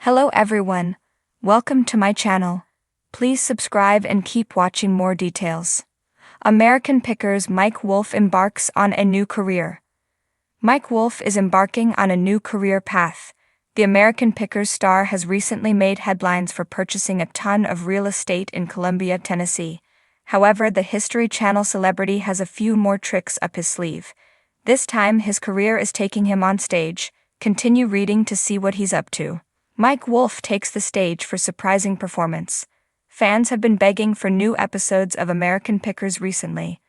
Hello everyone. Welcome to my channel. Please subscribe and keep watching more details. American Pickers Mike Wolfe embarks on a new career. Mike Wolfe is embarking on a new career path. The American Pickers star has recently made headlines for purchasing a ton of real estate in Columbia, Tennessee. However, the History Channel celebrity has a few more tricks up his sleeve. This time, his career is taking him on stage. Continue reading to see what he's up to. Mike Wolfe takes the stage for surprising performance. Fans have been begging for new episodes of American Pickers recently.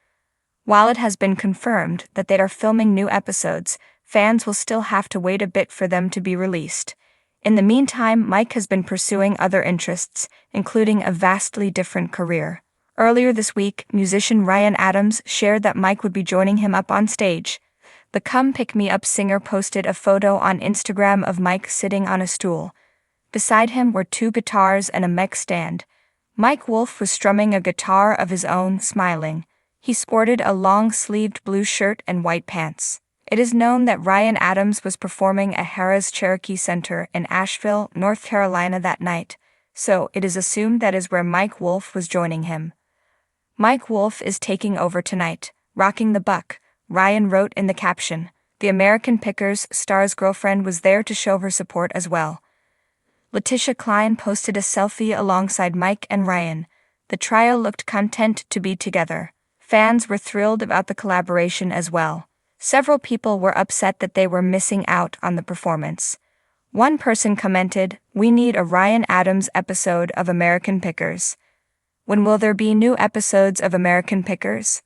While it has been confirmed that they are filming new episodes, fans will still have to wait a bit for them to be released. In the meantime, Mike has been pursuing other interests, including a vastly different career. Earlier this week, musician Ryan Adams shared that Mike would be joining him up on stage. The Come Pick Me Up singer posted a photo on Instagram of Mike sitting on a stool. Beside him were two guitars and a mic stand. Mike Wolfe was strumming a guitar of his own, smiling. He sported a long-sleeved blue shirt and white pants. It is known that Ryan Adams was performing at Harrah's Cherokee Center in Asheville, North Carolina that night, so it is assumed that is where Mike Wolfe was joining him. Mike Wolfe is taking over tonight, rocking the buck, Ryan wrote in the caption. The American Pickers star's girlfriend was there to show her support as well. Letitia Klein posted a selfie alongside Mike and Ryan. The trio looked content to be together. Fans were thrilled about the collaboration as well. Several people were upset that they were missing out on the performance. One person commented, "We need a Ryan Adams episode of American Pickers. When will there be new episodes of American Pickers?"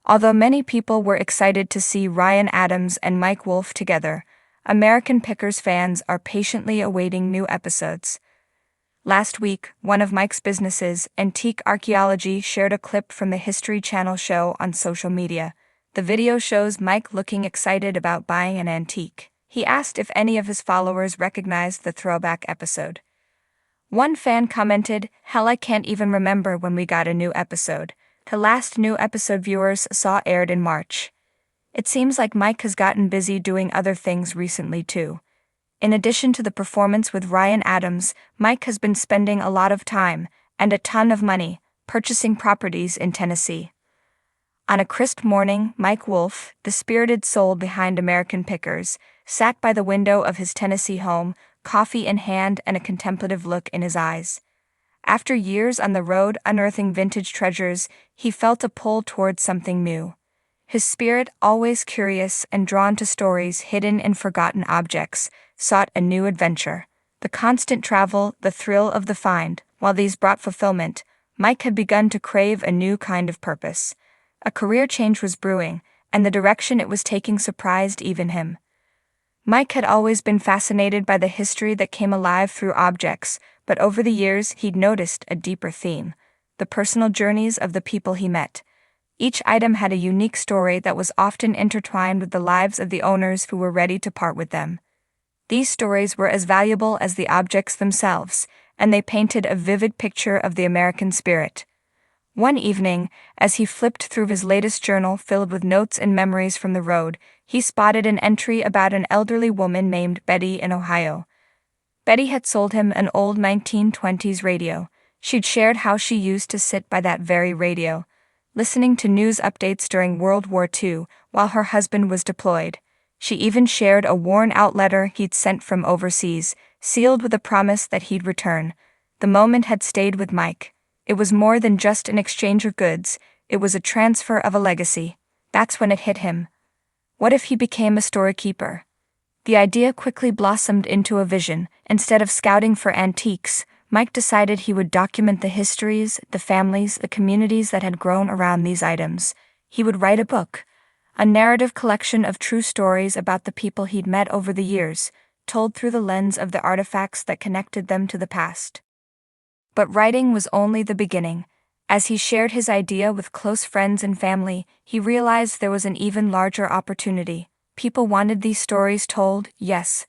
Although many people were excited to see Ryan Adams and Mike Wolfe together, American Pickers fans are patiently awaiting new episodes. Last week, one of Mike's businesses, Antique Archaeology, shared a clip from the History Channel show on social media. The video shows Mike looking excited about buying an antique. He asked if any of his followers recognized the throwback episode. One fan commented, "Hell, I can't even remember when we got a new episode. The last new episode viewers saw aired in March." It seems like Mike has gotten busy doing other things recently too. In addition to the performance with Ryan Adams, Mike has been spending a lot of time, and a ton of money, purchasing properties in Tennessee. On a crisp morning, Mike Wolfe, the spirited soul behind American Pickers, sat by the window of his Tennessee home, coffee in hand and a contemplative look in his eyes. After years on the road unearthing vintage treasures, he felt a pull towards something new. His spirit, always curious and drawn to stories hidden in forgotten objects, sought a new adventure. The constant travel, the thrill of the find, while these brought fulfillment, Mike had begun to crave a new kind of purpose. A career change was brewing, and the direction it was taking surprised even him. Mike had always been fascinated by the history that came alive through objects, but over the years he'd noticed a deeper theme: the personal journeys of the people he met. Each item had a unique story that was often intertwined with the lives of the owners who were ready to part with them. These stories were as valuable as the objects themselves, and they painted a vivid picture of the American spirit. One evening, as he flipped through his latest journal filled with notes and memories from the road, he spotted an entry about an elderly woman named Betty in Ohio. Betty had sold him an old 1920s radio. She'd shared how she used to sit by that very radio, listening to news updates during World War II while her husband was deployed. She even shared a worn-out letter he'd sent from overseas, sealed with a promise that he'd return. The moment had stayed with Mike. It was more than just an exchange of goods, it was a transfer of a legacy. That's when it hit him. What if he became a story keeper? The idea quickly blossomed into a vision. Instead of scouting for antiques, Mike decided he would document the histories, the families, the communities that had grown around these items. He would write a book, a narrative collection of true stories about the people he'd met over the years, told through the lens of the artifacts that connected them to the past. But writing was only the beginning. As he shared his idea with close friends and family, he realized there was an even larger opportunity. People wanted these stories told, yes,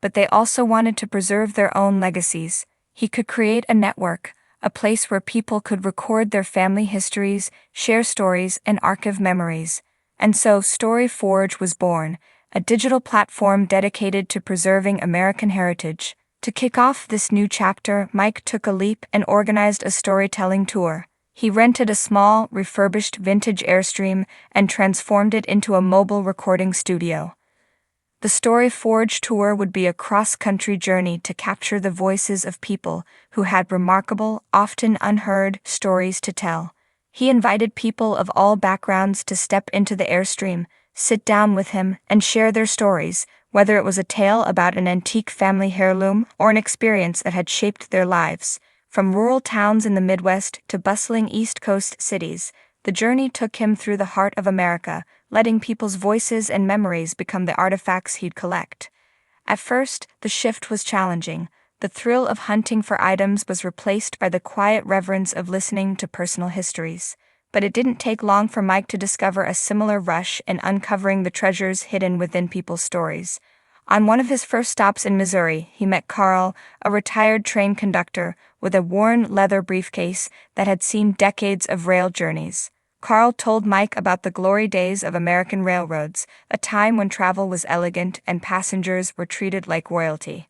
but they also wanted to preserve their own legacies. He could create a network, a place where people could record their family histories, share stories, and archive memories. And so Story Forge was born, a digital platform dedicated to preserving American heritage. To kick off this new chapter, Mike took a leap and organized a storytelling tour. He rented a small, refurbished vintage Airstream and transformed it into a mobile recording studio. The Story Forge tour would be a cross-country journey to capture the voices of people who had remarkable, often unheard, stories to tell. He invited people of all backgrounds to step into the Airstream, sit down with him, and share their stories, whether it was a tale about an antique family heirloom or an experience that had shaped their lives. From rural towns in the Midwest to bustling East Coast cities, the journey took him through the heart of America, letting people's voices and memories become the artifacts he'd collect. At first, the shift was challenging. The thrill of hunting for items was replaced by the quiet reverence of listening to personal histories. But it didn't take long for Mike to discover a similar rush in uncovering the treasures hidden within people's stories. On one of his first stops in Missouri, he met Carl, a retired train conductor with a worn leather briefcase that had seen decades of rail journeys. Carl told Mike about the glory days of American railroads, a time when travel was elegant and passengers were treated like royalty.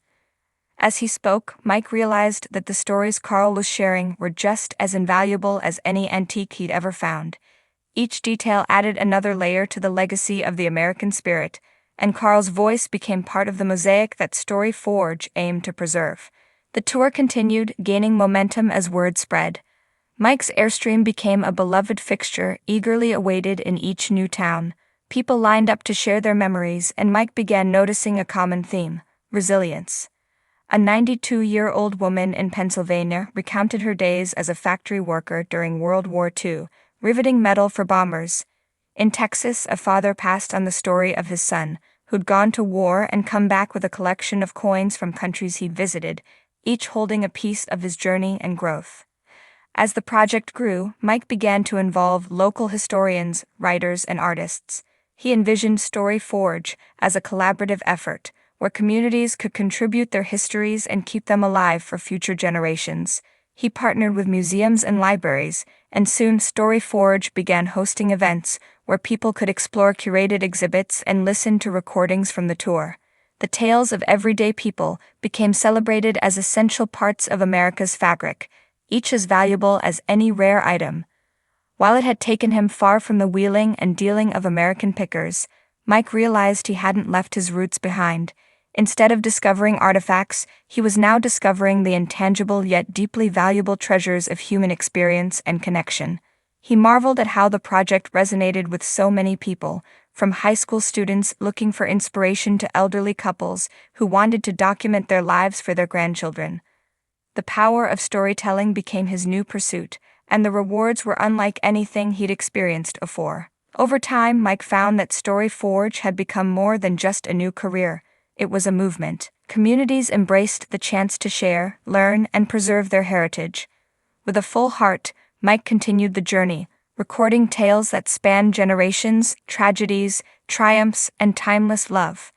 As he spoke, Mike realized that the stories Carl was sharing were just as invaluable as any antique he'd ever found. Each detail added another layer to the legacy of the American spirit, and Carl's voice became part of the mosaic that Story Forge aimed to preserve. The tour continued, gaining momentum as word spread. Mike's Airstream became a beloved fixture, eagerly awaited in each new town. People lined up to share their memories, and Mike began noticing a common theme: resilience. A 92-year-old woman in Pennsylvania recounted her days as a factory worker during World War II, riveting metal for bombers. In Texas, a father passed on the story of his son, who'd gone to war and come back with a collection of coins from countries he'd visited, each holding a piece of his journey and growth. As the project grew, Mike began to involve local historians, writers, and artists. He envisioned Story Forge as a collaborative effort, where communities could contribute their histories and keep them alive for future generations. He partnered with museums and libraries, and soon Story Forge began hosting events where people could explore curated exhibits and listen to recordings from the tour. The tales of everyday people became celebrated as essential parts of America's fabric, each as valuable as any rare item. While it had taken him far from the wheeling and dealing of American pickers, Mike realized he hadn't left his roots behind. Instead of discovering artifacts, he was now discovering the intangible yet deeply valuable treasures of human experience and connection. He marveled at how the project resonated with so many people, from high school students looking for inspiration to elderly couples who wanted to document their lives for their grandchildren. The power of storytelling became his new pursuit, and the rewards were unlike anything he'd experienced before. Over time, Mike found that Story Forge had become more than just a new career. It was a movement. Communities embraced the chance to share, learn, and preserve their heritage. With a full heart, Mike continued the journey, recording tales that spanned generations, tragedies, triumphs, and timeless love.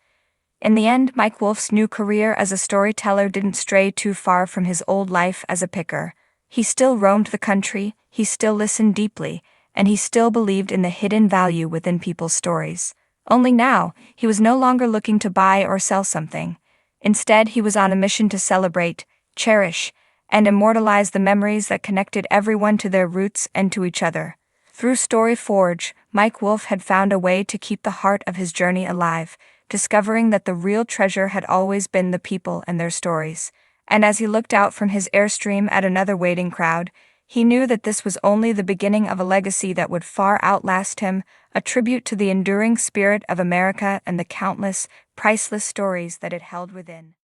In the end, Mike Wolfe's new career as a storyteller didn't stray too far from his old life as a picker. He still roamed the country, he still listened deeply, and he still believed in the hidden value within people's stories. Only now, he was no longer looking to buy or sell something. Instead, he was on a mission to celebrate, cherish, and immortalize the memories that connected everyone to their roots and to each other. Through Story Forge, Mike Wolfe had found a way to keep the heart of his journey alive, discovering that the real treasure had always been the people and their stories. And as he looked out from his Airstream at another waiting crowd, he knew that this was only the beginning of a legacy that would far outlast him, a tribute to the enduring spirit of America and the countless, priceless stories that it held within.